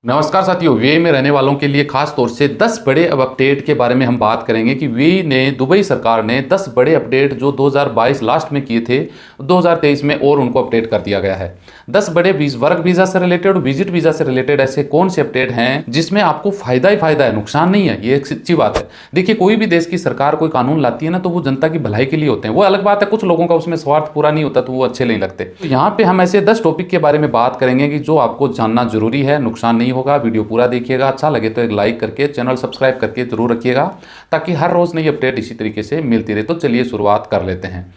नमस्कार साथियों, वे में रहने वालों के लिए खास तौर से 10 बड़े अब अपडेट के बारे में हम बात करेंगे कि वे ने दुबई सरकार ने 10 बड़े अपडेट जो 2022 लास्ट में किए थे 2023 में और उनको अपडेट कर दिया गया है। 10 बड़े वर्क वीज़ा से रिलेटेड और विजिट वीज़ा से रिलेटेड ऐसे कौन से अपडेट हैं जिसमें आपको फायदा ही फायदा है, नुकसान नहीं है। ये एक सच्ची बात है। देखिए, कोई भी देश की सरकार कोई कानून लाती है ना, तो वो जनता की भलाई के लिए होते हैं। वो अलग बात है, कुछ लोगों का उसमें स्वार्थ पूरा नहीं होता तो वो अच्छे नहीं लगते। तो यहाँ पे हम ऐसे 10 टॉपिक के बारे में बात करेंगे कि जो आपको जानना जरूरी है, नुकसान नहीं होगा। वीडियो पूरा देखिएगा, अच्छा लगे तो एक लाइक करके चैनल सब्सक्राइब करके जरूर रखिएगा ताकि हर रोज नई अपडेट इसी तरीके से मिलती रहे। तो चलिए शुरुआत कर लेते हैं।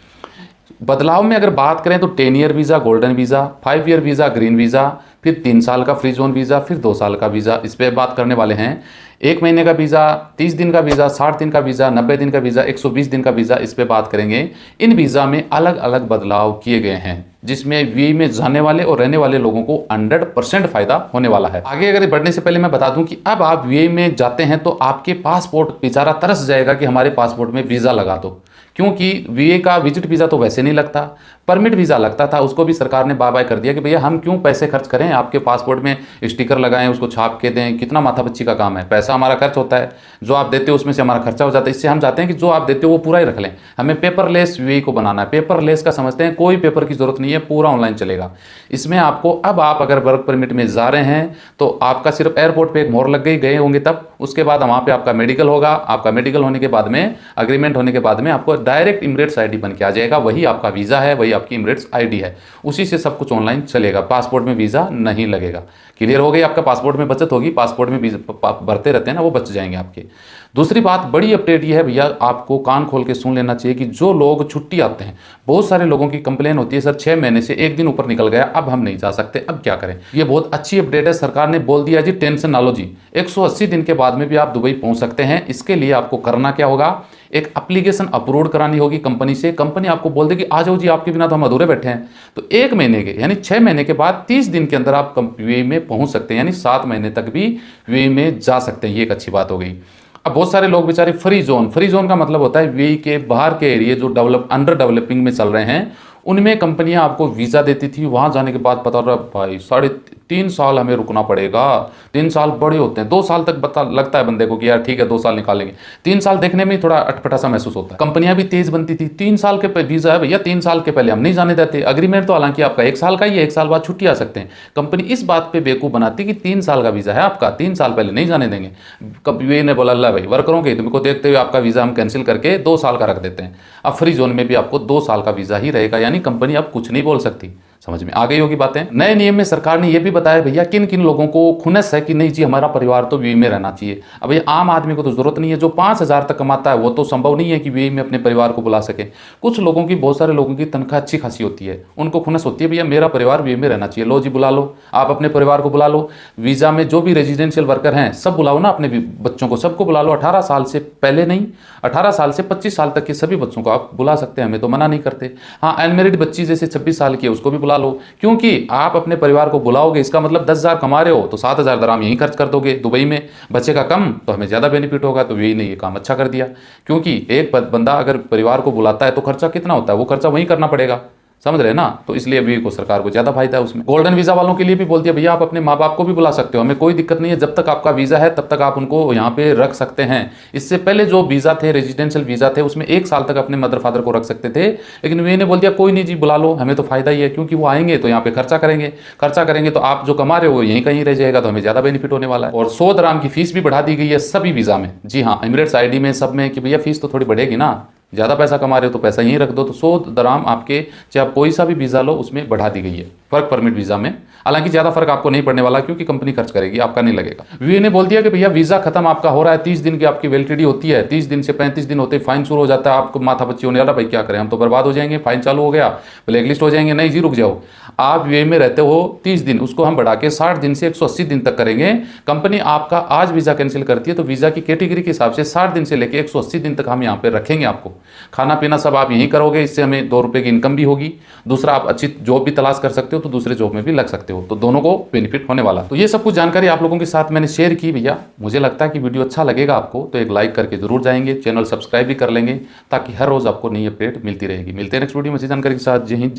बदलाव में अगर बात करें तो 10 year visa golden visa, 5 year visa green visa, फिर 3 साल का फ्री जोन वीज़ा, फिर 2 साल का वीज़ा। इस पर बात करने वाले हैं। 1 महीने का वीज़ा, 30 दिन का वीज़ा, 60 दिन का वीज़ा, 90 दिन का वीज़ा, 120 दिन का वीज़ा, इस पर बात करेंगे। इन वीज़ा में अलग अलग बदलाव किए गए हैं जिसमें वी में जाने वाले और रहने वाले लोगों को 100% फायदा होने वाला है। आगे अगर बढ़ने से पहले मैं बता दूं कि अब आप वी में जाते हैं तो आपके पासपोर्ट बेचारा तरस जाएगा कि हमारे पासपोर्ट में वीज़ा लगा दो, क्योंकि वीए का विजिट वीज़ा तो वैसे नहीं लगता, परमिट वीज़ा लगता था। उसको भी सरकार ने बाय बाय कर दिया कि भैया हम क्यों पैसे खर्च करें, आपके पासपोर्ट में स्टिकर लगाएं, उसको छाप के दें, कितना माथापच्ची का काम है। पैसा हमारा खर्च होता है, जो आप देते हो उसमें से हमारा खर्चा हो जाता है। इससे हम चाहते हैं कि जो आप देते हो वो पूरा ही रख लें। हमें पेपरलेस वीए को बनाना है। पेपरलेस का समझते हैं, कोई पेपर की जरूरत नहीं है, पूरा ऑनलाइन चलेगा। इसमें आपको अब आप अगर वर्क परमिट में जा रहे हैं तो आपका सिर्फ एयरपोर्ट पर एक मोहर लग गए होंगे तब, उसके बाद वहाँ पर आपका मेडिकल होगा। आपका मेडिकल होने के बाद में, अग्रीमेंट होने के बाद में आपको डायरेक्ट इमिरेट्स आईडी बन के आ जाएगा। वही आपका वीज़ा है, वही आपकी इमिरेट्स आईडी है, उसी से सब कुछ ऑनलाइन चलेगा। पासपोर्ट में वीज़ा नहीं लगेगा। क्लियर हो गई? आपका पासपोर्ट में बचत होगी। पासपोर्ट में भरते रहते हैं ना, वो बच जाएंगे आपके। दूसरी बात, बड़ी अपडेट ये है भैया, आपको कान खोल के सुन लेना चाहिए कि जो लोग छुट्टी आते हैं, बहुत सारे लोगों की कंप्लेन होती है, सर 6 महीने से 1 दिन ऊपर निकल गया, अब हम नहीं जा सकते, अब क्या करें। ये बहुत अच्छी अपडेट है। सरकार ने बोल दिया जी, टेंशन ना लो जी, 180 दिन के बाद में भी आप दुबई पहुंच सकते हैं। इसके लिए आपको करना क्या होगा, एक एप्लीकेशन अपलोड करानी होगी कंपनी से। कंपनी आपको बोल देगी आ जाओ जी, आपके बिना तो हम अधूरे बैठे हैं। तो 1 महीने के यानी 6 महीने के बाद 30 दिन के अंदर आप यूएई में पहुंच सकते हैं, यानी 7 महीने तक भी यूएई में जा सकते हैं। ये एक अच्छी बात हो गई। अब बहुत सारे लोग बेचारे फ्री जोन का मतलब होता है यूएई के बाहर के एरिया जो अंडर डेवलपिंग में चल रहे हैं, उनमें कंपनियां आपको वीज़ा देती थी। वहां जाने के बाद पता रहा भाई 3.5 साल हमें रुकना पड़ेगा। 3 साल बड़े होते हैं। 2 साल तक लगता है बंदे को कि यार ठीक है 2 साल निकालेंगे। 3 साल देखने में ही थोड़ा अटपटा सा महसूस होता है। कंपनियां भी तेज बनती थी। 3 साल के वीज़ा है भैया, 3 साल के पहले हम नहीं जाने देते। अग्रीमेंट तो हालांकि आपका 1 साल का ही है, 1 साल बाद छुट्टी आ सकते हैं। कंपनी इस बात पर बेवकूफ़ बनाती कि 3 साल का वीज़ा है आपका, 3 साल पहले नहीं जाने देंगे। कब यूएई ने बोला अल्लाह भाई वर्करों के तुमको देखते हुए आपका वीज़ा हम कैंसिल करके 2 साल का रख देते हैं। अब फ्री जोन में भी आपको 2 साल का वीज़ा ही रहेगा, यानी कंपनी अब कुछ नहीं बोल सकती। समझ में आ गई होगी बातें। नए नियम में सरकार ने यह भी बताया भैया किन किन लोगों को खुनस है कि नहीं जी हमारा परिवार तो यूएई में रहना चाहिए। अब ये आम आदमी को तो जरूरत नहीं है, जो 5,000 तक कमाता है वो तो संभव नहीं है कि यूएई में अपने परिवार को बुला सके। कुछ लोगों की, बहुत सारे लोगों की तनख्वाह अच्छी खासी होती है, उनको खुनस होती है भैया मेरा परिवार यूएई में रहना चाहिए। लो जी बुला लो, आप अपने परिवार को बुला लो। वीज़ा में जो भी रेजिडेंशियल वर्कर हैं सब बुलाओ ना, अपने बच्चों को सबको बुला लो। 18 साल से पहले नहीं, 18 साल से 25 साल तक के सभी बच्चों को आप बुला सकते हैं, हमें तो मना नहीं करते। हाँ, अनमेरिड बच्ची जैसे 26 साल की है उसको भी बुला लो, क्योंकि आप अपने परिवार को बुलाओगे इसका मतलब 10,000 कमा रहे हो तो 7,000 दराम यहीं खर्च कर दोगे दुबई में। बचेगा कम तो हमें ज़्यादा बेनिफिट होगा। तो यही नहीं, ये काम अच्छा कर दिया, क्योंकि एक बंदा अगर परिवार को बुलाता है तो खर्चा कितना होता है, वो खर्चा वहीं करना पड़ेगा। समझ रहे ना? तो इसलिए अभी को सरकार को ज़्यादा फायदा है उसमें। गोल्डन वीज़ा वालों के लिए भी बोल दिया भैया आप अपने माँ बाप को भी बुला सकते हो, हमें कोई दिक्कत नहीं है। जब तक आपका वीज़ा है तब तक आप उनको यहाँ पे रख सकते हैं। इससे पहले जो वीज़ा थे, रेजिडेंशियल वीज़ा थे, उसमें 1 साल तक अपने मदर फादर को रख सकते थे, लेकिन वे ने बोल दिया कोई नहीं जी बुला लो, हमें तो फायदा ही है, क्योंकि वो आएंगे तो यहाँ पे खर्चा करेंगे तो आप जो कमा रहे हो यहीं कहीं रह जाएगा, तो हमें ज़्यादा बेनिफिट होने वाला है। और 100 दराम की फीस भी बढ़ा दी गई है सभी वीज़ा में। जी हाँ, एमिरेट्स आईडी में सब में कि भैया फीस तो थोड़ी बढ़ेगी ना, ज़्यादा पैसा कमा रहे हो तो पैसा यहीं रख दो। तो 100 दराम आपके, चाहे आप कोई सा भी वीज़ा लो उसमें बढ़ा दी गई है वर्क परमिट वीज़ा में। हालांकि ज़्यादा फर्क आपको नहीं पड़ने वाला, क्योंकि कंपनी खर्च करेगी, आपका नहीं लगेगा। वीए ने बोल दिया कि भैया वीज़ा खत्म आपका हो रहा है, 30 दिन की आपकी वैलिडिटी होती है, 30 दिन से 35 दिन होते फाइन शुरू हो जाता है। आपको माथा बच्ची होने वाला, भाई क्या करें हम तो बर्बाद हो जाएंगे, फाइन चालू हो गया, ब्लैक लिस्ट हो जाएंगे। नहीं जी रुक जाओ, आप यूएई में रहते हो 30 दिन, उसको हम बढ़ा के 60 दिन से 180 दिन तक करेंगे। कंपनी आपका आज वीज़ा कैंसिल करती है तो वीज़ा की कैटेगरी के हिसाब से 60 दिन से लेकर 180 दिन तक हम यहाँ पे रखेंगे आपको। खाना पीना सब आप यहीं करोगे, इससे हमें 2 रुपये की इनकम भी होगी। दूसरा, आप अच्छी जॉब भी तलाश कर सकते हो तो दूसरे जॉब में भी लग सकते हो, तो दोनों को बेनिफिट होने वाला। तो ये सब कुछ जानकारी आप लोगों के साथ मैंने शेयर की भैया। मुझे लगता है कि वीडियो अच्छा लगेगा आपको, तो एक लाइक करके जरूर जाएंगे, चैनल सब्सक्राइब भी कर लेंगे ताकि हर रोज आपको नई अपडेट मिलती रहेगी। मिलते हैं नेक्स्ट वीडियो में अच्छी जानकारी के साथ। जय हिंद।